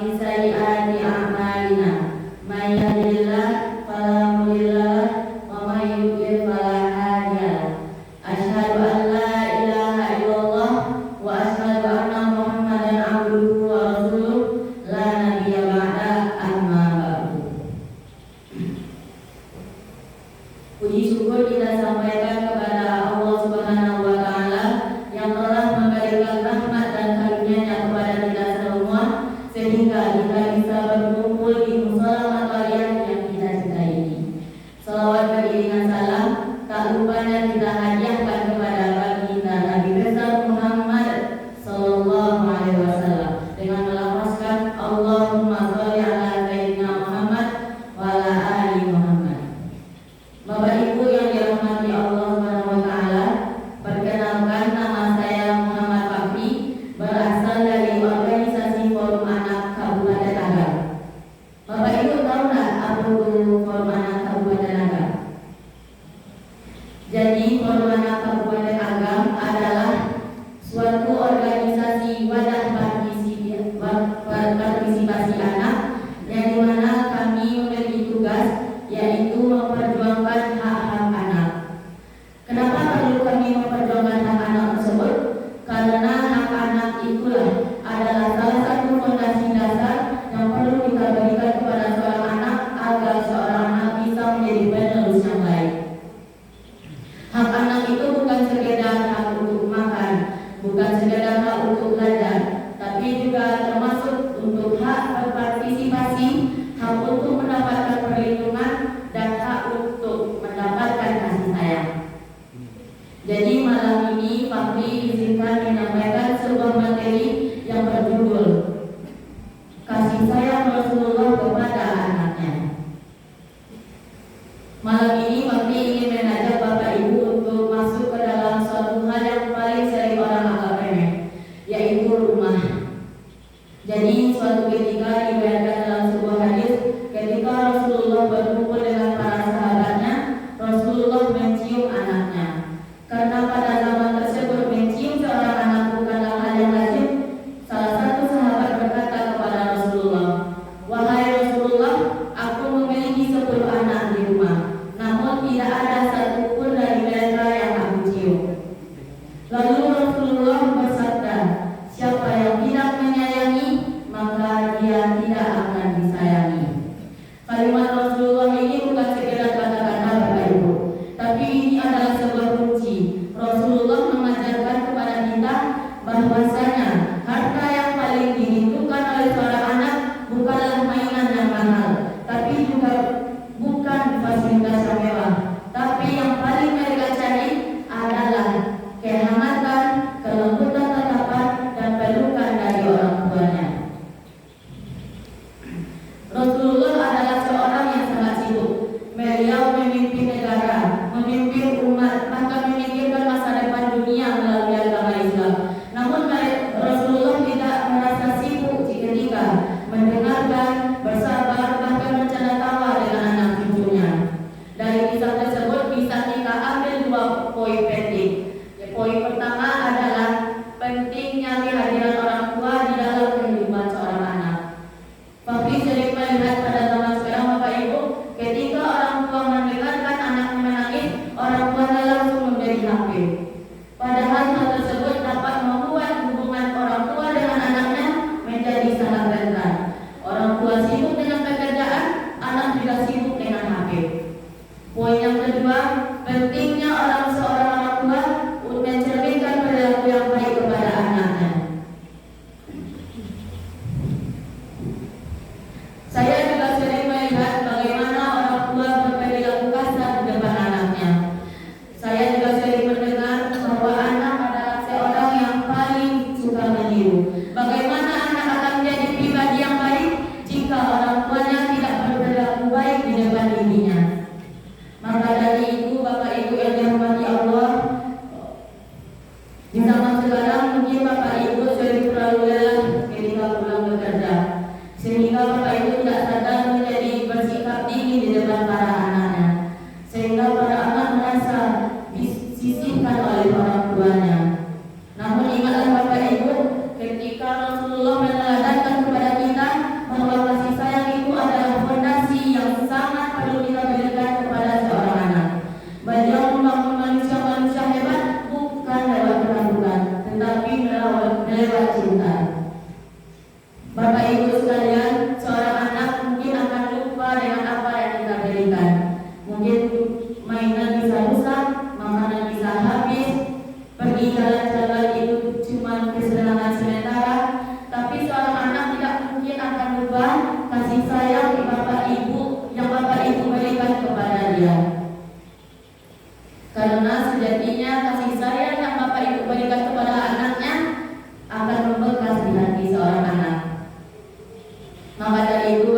min sayyi'ati a'malina. May yahdihillahu fala mudilla lahu wa may yudlil fala hadiya lahu. Asyhadu an la ilaha illallah wa asyhadu anna Muhammadan abduhu wa rasuluh la nabiyya ba'da amma ba'du. Puji syukur kita sampaikan kepada Allah Subhanahu wa taala yang telah memberikan rahmat dan karunia-Nya kepada kita semua sehingga kita bisa berkumpul di musala kalian yang kita cintai ini. Salawat beriringan salam tak lupanya kita hadiahkan kepada baginda Nabi besar Muhammad sallallahu alaihi wasallam dengan melafazkan Allahumma shalli ala sayyidina Muhammad wa ala ali Muhammad. Bapak Ibu yang dirahmati Allah Subhanahu wa taala, perkenalkan nama saya Muhammad Fakri, berasal dari organisasi Forum Anak Kabupaten Agam. Bapak Ibu tahu nggak apa itu Forum Anak Kabupaten Agam? Jadi Forum Anak Kabupaten Agam adalah suatu organisasi wadah partisipasi anak yang dimana kami memiliki tugas yaitu memperjuangkan hak-hak anak. Kenapa perlu kami memperjuangkan hak anak tersebut? Karena hak anak itulah adalah salah satu fondasi dasar yang perlu kita berikan kepada seorang anak agar seorang anak bisa menjadi penerus yang baik. Hak anak itu bukan sekedar hak untuk makan, bukan sekedar hak untuk belajar, tapi juga termasuk untuk hak berpartisipasi, hak untuk mendapatkan perlindungan, dan hak untuk mendapatkan kasih sayang. Jadi malam ini Fakri izinkan menyampaikan sebuah materi yang berjudul Kasih Sayang Rasulullah kepada Anaknya. Malam ini Fakri ingin mengajak Bapak Ibu untuk masuk ke dalam suatu hal yang paling sering orang anggap remeh, yaitu rumah. Jadi suatu ketika diriwayatkan dalam sebuah hadis, ketika Rasulullah berkumpul dengan para sahabatnya, Rasulullah mencium anaknya. Karena pada zaman tersebut mencium seorang anak bukanlah hal yang lazim, salah satu sahabat berkata kepada Rasulullah, "Wahai Rasulullah, aku memiliki 10 anak di rumah, namun tidak ada satupun dari mereka yang aku cium." Lalu Rasulullah bersabda, "Siapa yang tidak menyayangi, maka dia tidak akan disayangi." Kalimat Rasulullah ini bukan sekedar kata-kata Bapak Ibu, tapi ini adalah sebuah kunci. Rasulullah mengajarkan kepada kita bahwasanya harta yang paling dirindukan oleh seorang anak bukanlah mainan yang mahal, tapi juga bukan fasilitas yang mewah, tapi yang paling mereka cari adalah kehangatan, kelembutan tatapan, dan pelukan dari orang tuanya. Rasulullah adalah seorang yang sangat sibuk. Beliau memimpin negara, memimpin umat, bahkan memikirkan masa depan dunia melalui agama Islam. Namun Rasulullah tidak merasa sibuk ketika mendengarkan, bersabar, bahkan bercanda tawa dengan anak cucunya. Dari kisah tersebut bisa kita ambil 2 poin penting. Poin pertama adalah pentingnya kehadiran orang tua di dalam kehidupan seorang anak. Fakri sering melihat pada kedua, kasih sayang Bapak Ibu yang Bapak Ibu berikan kepada dia. Karena sejatinya kasih sayang yang Bapak Ibu berikan kepada anaknya akan membekas di hati seorang anak. Maka dari itu